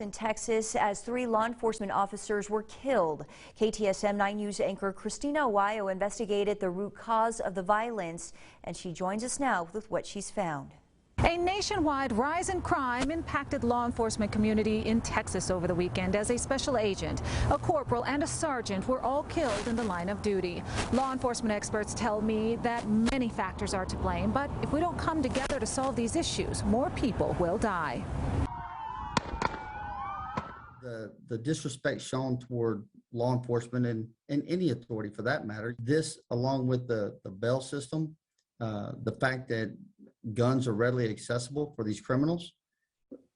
In Texas, as 3 law enforcement officers were killed. KTSM 9 News anchor Christina Aguayo investigated the root cause of the violence, and she joins us now with what she's found. A nationwide rise in crime impacted law enforcement community in Texas over the weekend as a special agent, a corporal, and a sergeant were all killed in the line of duty. Law enforcement experts tell me that many factors are to blame, but if we don't come together to solve these issues, more people will die. The disrespect shown toward law enforcement and any authority for that matter. This, along with the bail system, the fact that guns are readily accessible for these criminals,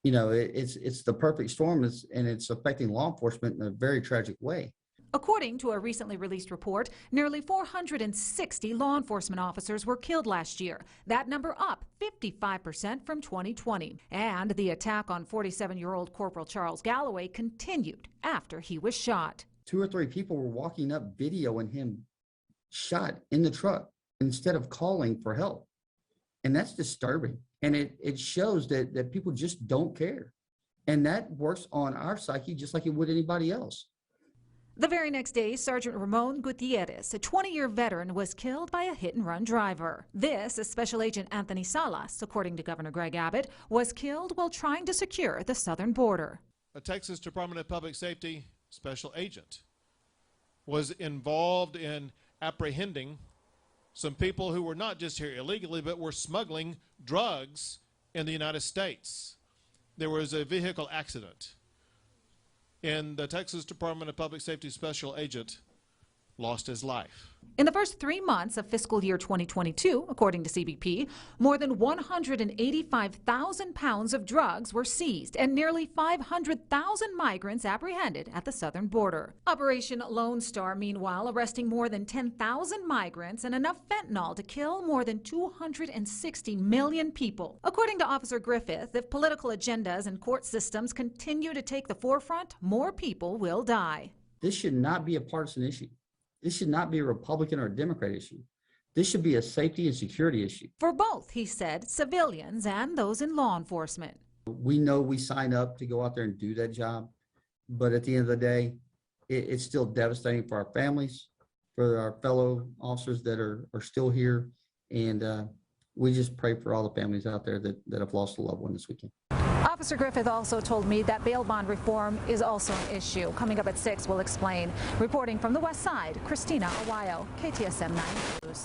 it's the perfect storm, and it's affecting law enforcement in a very tragic way. According to a recently released report, nearly 460 law enforcement officers were killed last year. That number up 55% from 2020. And the attack on 47-year-old Corporal Charles Galloway continued after he was shot. 2 or 3 people were walking up videoing him shot in the truck instead of calling for help. And that's disturbing. And it shows that people just don't care. And that works on our psyche just like it would anybody else. The very next day, Sergeant Ramon Gutierrez, a 20-year veteran, was killed by a hit-and-run driver. This, as Special Agent Anthony Salas, according to Governor Greg Abbott, was killed while trying to secure the southern border. A Texas Department of Public Safety special agent was involved in apprehending some people who were not just here illegally, but were smuggling drugs in the United States. There was a vehicle accident, and the Texas Department of Public Safety special agent lost his life. In the first 3 months of fiscal year 2022, according to CBP, more than 185,000 pounds of drugs were seized and nearly 500,000 migrants apprehended at the southern border. Operation Lone Star, meanwhile, arresting more than 10,000 migrants and enough fentanyl to kill more than 260 million people. According to Officer Griffith, if political agendas and court systems continue to take the forefront, more people will die. This should not be a partisan issue. This should not be a Republican or a Democrat issue. This should be a safety and security issue. For both, he said, civilians and those in law enforcement. We know we sign up to go out there and do that job, but at the end of the day, it's still devastating for our families, for our fellow officers that are still here, and we just pray for all the families out there that have lost a loved one this weekend. Officer Griffith also told me that bail bond reform is also an issue. Coming up at 6, we'll explain. Reporting from the West Side, Christina Aguayo, KTSM 9 News.